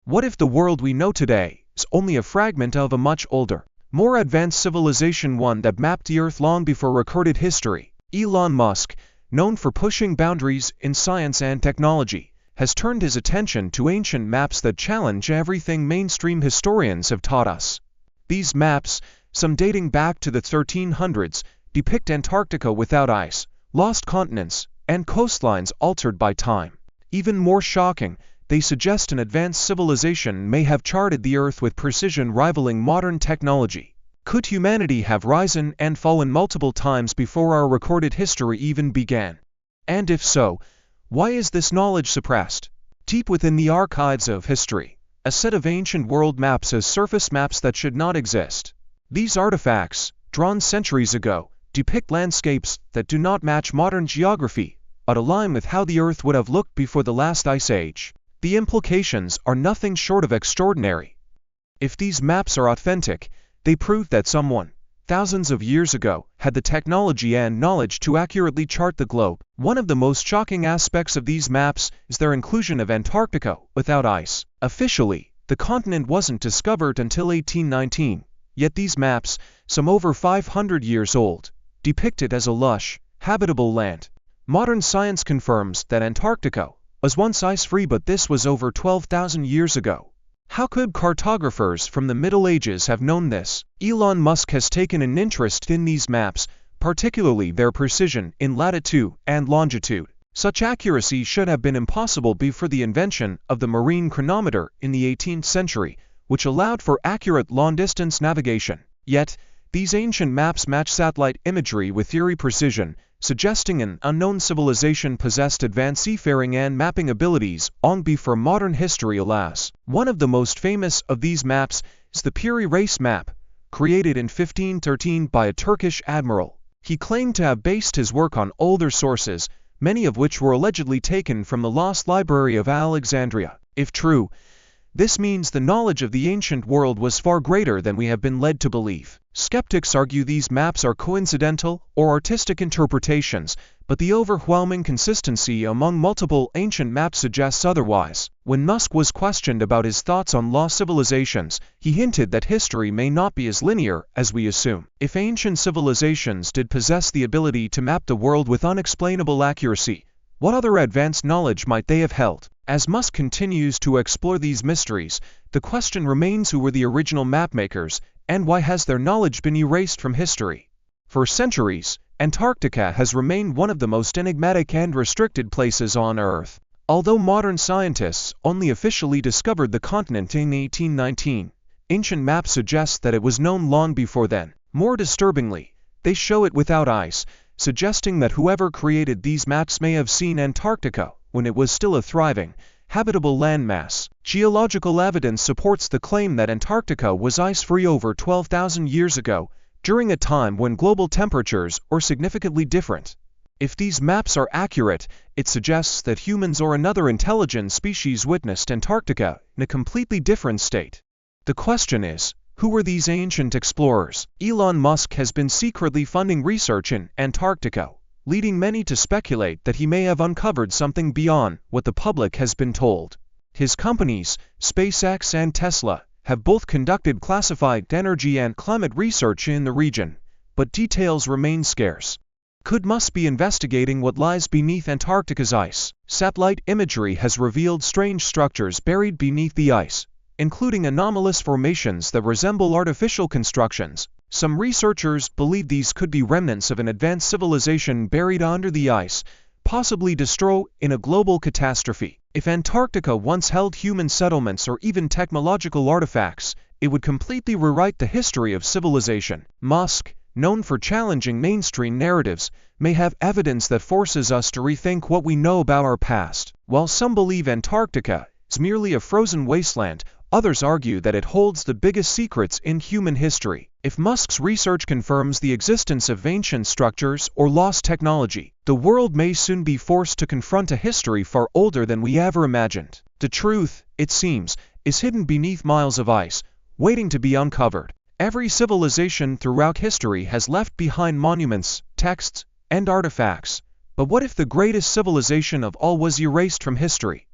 What if the world we know today is only a fragment of a much older, more advanced civilization, one that mapped the Earth long before recorded history? Elon Musk, known for pushing boundaries in science and technology, has turned his attention to ancient maps that challenge everything mainstream historians have taught us. These maps, some dating back to the 1300s, depict Antarctica without ice, lost continents, and coastlines altered by time. Even more shocking, they suggest an advanced civilization may have charted the Earth with precision rivaling modern technology. Could humanity have risen and fallen multiple times before our recorded history even began? And if so, why is this knowledge suppressed? Deep within the archives of history, a set of ancient world maps has surfaced, maps that should not exist. These artifacts, drawn centuries ago, depict landscapes that do not match modern geography, but align with how the Earth would have looked before the last ice age. The implications are nothing short of extraordinary. If these maps are authentic, they prove that someone, thousands of years ago, had the technology and knowledge to accurately chart the globe. One of the most shocking aspects of these maps is their inclusion of Antarctica without ice. Officially, the continent wasn't discovered until 1819, yet these maps, some over 500 years old, depict it as a lush, habitable land. Modern science confirms that Antarctica was once ice-free, but this was over 12,000 years ago. How could cartographers from the Middle Ages have known this? Elon Musk has taken an interest in these maps, particularly their precision in latitude and longitude. Such accuracy should have been impossible before the invention of the marine chronometer in the 18th century, which allowed for accurate long-distance navigation. Yet, these ancient maps match satellite imagery with eerie precision, suggesting an unknown civilization possessed advanced seafaring and mapping abilities long before modern history allows. One of the most famous of these maps is the Piri Reis map, created in 1513 by a Turkish admiral. He claimed to have based his work on older sources, many of which were allegedly taken from the lost library of Alexandria. If true, this means the knowledge of the ancient world was far greater than we have been led to believe. Skeptics argue these maps are coincidental or artistic interpretations, but the overwhelming consistency among multiple ancient maps suggests otherwise. When Musk was questioned about his thoughts on lost civilizations, he hinted that history may not be as linear as we assume. If ancient civilizations did possess the ability to map the world with unexplainable accuracy, what other advanced knowledge might they have held? As Musk continues to explore these mysteries, the question remains: who were the original mapmakers, and why has their knowledge been erased from history? For centuries, Antarctica has remained one of the most enigmatic and restricted places on Earth. Although modern scientists only officially discovered the continent in 1819, ancient maps suggest that it was known long before then. More disturbingly, they show it without ice, suggesting that whoever created these maps may have seen Antarctica when it was still a thriving, habitable landmass. Geological evidence supports the claim that Antarctica was ice-free over 12,000 years ago, during a time when global temperatures were significantly different. If these maps are accurate, it suggests that humans or another intelligent species witnessed Antarctica in a completely different state. The question is, who were these ancient explorers? Elon Musk has been secretly funding research in Antarctica, leading many to speculate that he may have uncovered something beyond what the public has been told. His companies, SpaceX and Tesla, have both conducted classified energy and climate research in the region, but details remain scarce. Could Musk be investigating what lies beneath Antarctica's ice? Satellite imagery has revealed strange structures buried beneath the ice, including anomalous formations that resemble artificial constructions. Some researchers believe these could be remnants of an advanced civilization buried under the ice, possibly destroyed in a global catastrophe. If Antarctica once held human settlements or even technological artifacts, it would completely rewrite the history of civilization. Musk, known for challenging mainstream narratives, may have evidence that forces us to rethink what we know about our past. While some believe Antarctica is merely a frozen wasteland, others argue that it holds the biggest secrets in human history. If Musk's research confirms the existence of ancient structures or lost technology, the world may soon be forced to confront a history far older than we ever imagined. The truth, it seems, is hidden beneath miles of ice, waiting to be uncovered. Every civilization throughout history has left behind monuments, texts, and artifacts. But what if the greatest civilization of all was erased from history?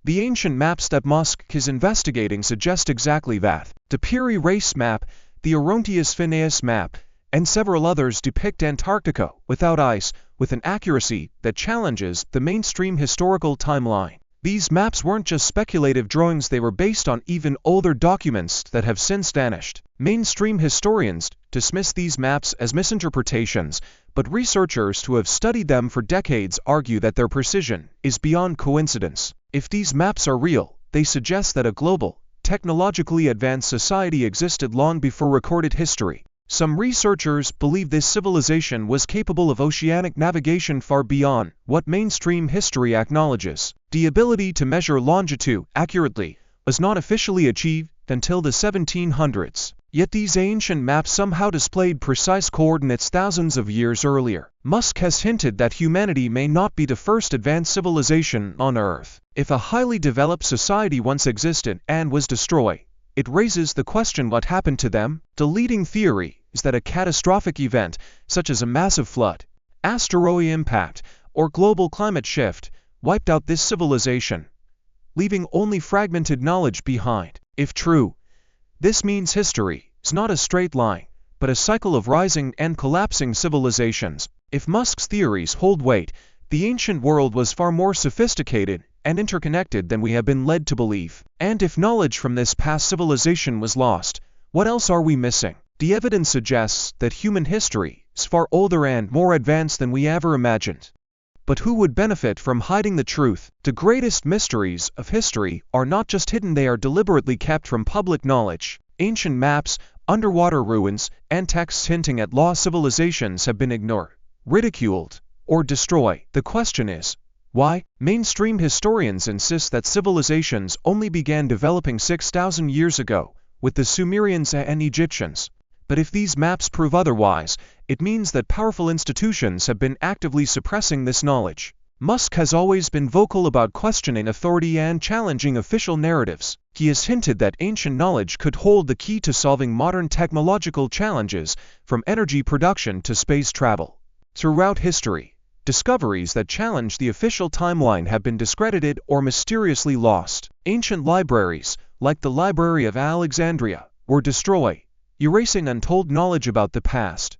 The ancient maps that Musk is investigating suggest exactly that. The Piri Reis map, the Orontius Phineas map, and several others depict Antarctica without ice with an accuracy that challenges the mainstream historical timeline. These maps weren't just speculative drawings, they were based on even older documents that have since vanished. Mainstream historians dismiss these maps as misinterpretations, but researchers who have studied them for decades argue that their precision is beyond coincidence. If these maps are real, they suggest that a global, technologically advanced society existed long before recorded history. Some researchers believe this civilization was capable of oceanic navigation far beyond what mainstream history acknowledges. The ability to measure longitude accurately was not officially achieved until the 1700s. Yet these ancient maps somehow displayed precise coordinates thousands of years earlier. Musk has hinted that humanity may not be the first advanced civilization on Earth. If a highly developed society once existed and was destroyed, it raises the question what happened to them. The leading theory is that a catastrophic event, such as a massive flood, asteroid impact, or global climate shift, wiped out this civilization, leaving only fragmented knowledge behind. If true, this means history is not a straight line, but a cycle of rising and collapsing civilizations. If Musk's theories hold weight, the ancient world was far more sophisticated and interconnected than we have been led to believe. And if knowledge from this past civilization was lost, what else are we missing? The evidence suggests that human history is far older and more advanced than we ever imagined. But who would benefit from hiding the truth? The greatest mysteries of history are not just hidden, they are deliberately kept from public knowledge. Ancient maps, underwater ruins, and texts hinting at lost civilizations have been ignored, ridiculed, or destroyed. The question is, why? Mainstream historians insist that civilizations only began developing 6,000 years ago, with the Sumerians and Egyptians. But if these maps prove otherwise, it means that powerful institutions have been actively suppressing this knowledge. Musk has always been vocal about questioning authority and challenging official narratives. He has hinted that ancient knowledge could hold the key to solving modern technological challenges, from energy production to space travel. Throughout history, discoveries that challenge the official timeline have been discredited or mysteriously lost. Ancient libraries, like the Library of Alexandria, were destroyed, erasing untold knowledge about the past.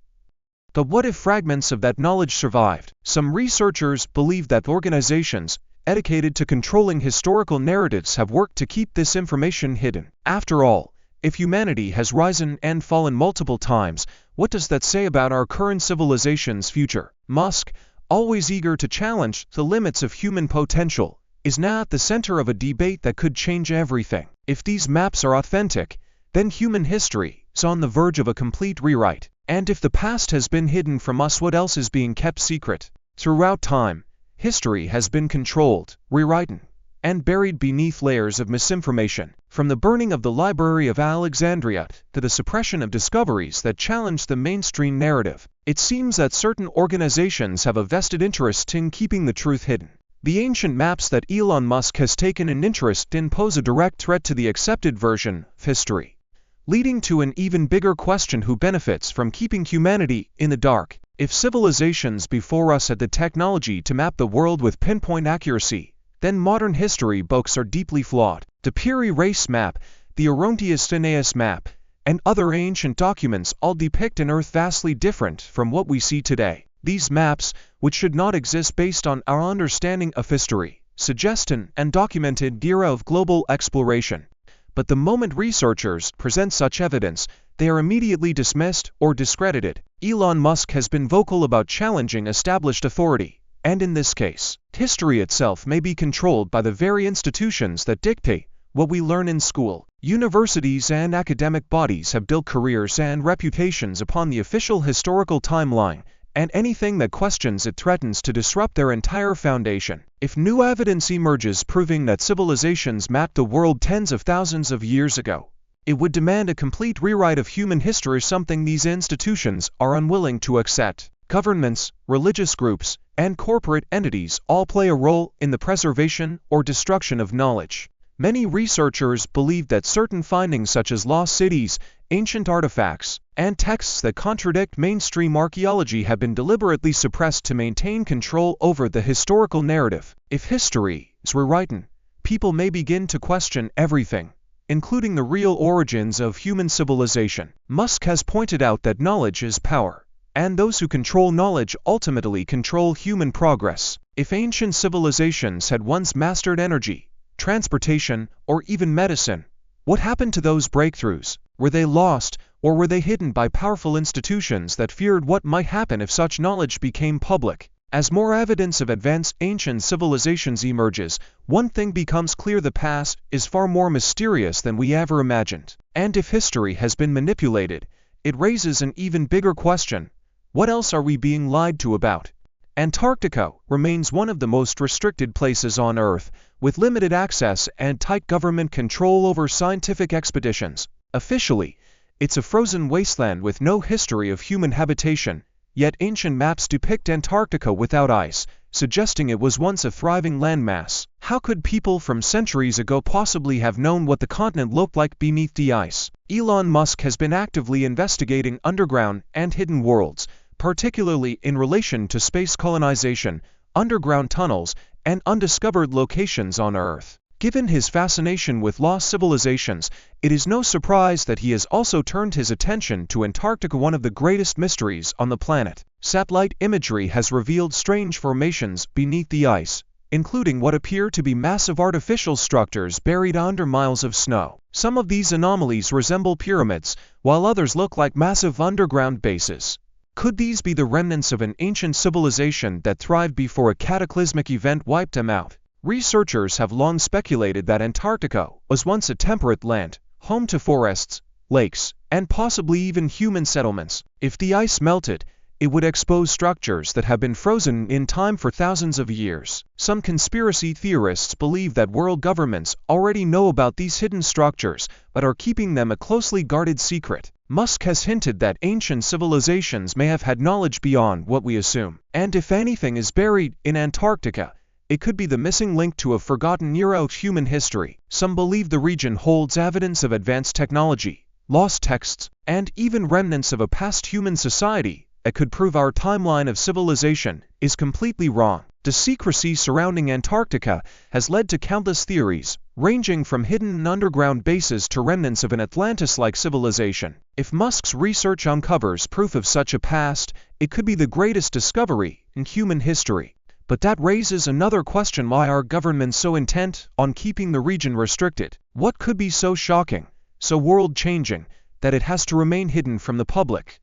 But what if fragments of that knowledge survived? Some researchers believe that organizations dedicated to controlling historical narratives have worked to keep this information hidden. After all, if humanity has risen and fallen multiple times, what does that say about our current civilization's future? Musk, always eager to challenge the limits of human potential, is now at the center of a debate that could change everything. If these maps are authentic, then human history is on the verge of a complete rewrite. And if the past has been hidden from us, what else is being kept secret? Throughout time, history has been controlled, rewritten, and buried beneath layers of misinformation. From the burning of the Library of Alexandria to the suppression of discoveries that challenge the mainstream narrative, it seems that certain organizations have a vested interest in keeping the truth hidden. The ancient maps that Elon Musk has taken an interest in pose a direct threat to the accepted version of history, leading to an even bigger question: who benefits from keeping humanity in the dark? If civilizations before us had the technology to map the world with pinpoint accuracy, then modern history books are deeply flawed. The Piri Reis map, the Orontius Phineas map, and other ancient documents all depict an Earth vastly different from what we see today. These maps, which should not exist based on our understanding of history, suggest an undocumented era of global exploration. But the moment researchers present such evidence, they are immediately dismissed or discredited. Elon Musk has been vocal about challenging established authority, and in this case, history itself may be controlled by the very institutions that dictate what we learn in school. Universities and academic bodies have built careers and reputations upon the official historical timeline, and anything that questions it threatens to disrupt their entire foundation. If new evidence emerges proving that civilizations mapped the world tens of thousands of years ago, it would demand a complete rewrite of human history, something these institutions are unwilling to accept. Governments, religious groups, and corporate entities all play a role in the preservation or destruction of knowledge. Many researchers believe that certain findings such as lost cities, ancient artifacts, and texts that contradict mainstream archaeology have been deliberately suppressed to maintain control over the historical narrative. If history is rewritten, people may begin to question everything, including the real origins of human civilization. Musk has pointed out that knowledge is power, and those who control knowledge ultimately control human progress. If ancient civilizations had once mastered energy, transportation, or even medicine, what happened to those breakthroughs? Were they lost, or were they hidden by powerful institutions that feared what might happen if such knowledge became public? As more evidence of advanced ancient civilizations emerges, one thing becomes clear: the past is far more mysterious than we ever imagined. And if history has been manipulated, it raises an even bigger question: what else are we being lied to about? Antarctica remains one of the most restricted places on Earth, with limited access and tight government control over scientific expeditions. Officially, it's a frozen wasteland with no history of human habitation, yet ancient maps depict Antarctica without ice, suggesting it was once a thriving landmass. How could people from centuries ago possibly have known what the continent looked like beneath the ice? Elon Musk has been actively investigating underground and hidden worlds, particularly in relation to space colonization, underground tunnels, and undiscovered locations on Earth. Given his fascination with lost civilizations, it is no surprise that he has also turned his attention to Antarctica, one of the greatest mysteries on the planet. Satellite imagery has revealed strange formations beneath the ice, including what appear to be massive artificial structures buried under miles of snow. Some of these anomalies resemble pyramids, while others look like massive underground bases. Could these be the remnants of an ancient civilization that thrived before a cataclysmic event wiped them out? Researchers have long speculated that Antarctica was once a temperate land, home to forests, lakes, and possibly even human settlements. If the ice melted, it would expose structures that have been frozen in time for thousands of years. Some conspiracy theorists believe that world governments already know about these hidden structures, but are keeping them a closely guarded secret. Musk has hinted that ancient civilizations may have had knowledge beyond what we assume. And if anything is buried in Antarctica, it could be the missing link to a forgotten era of human history. Some believe the region holds evidence of advanced technology, lost texts, and even remnants of a past human society that could prove our timeline of civilization is completely wrong. The secrecy surrounding Antarctica has led to countless theories, ranging from hidden underground bases to remnants of an Atlantis-like civilization. If Musk's research uncovers proof of such a past, it could be the greatest discovery in human history. But that raises another question: why are governments so intent on keeping the region restricted? What could be so shocking, so world-changing, that it has to remain hidden from the public?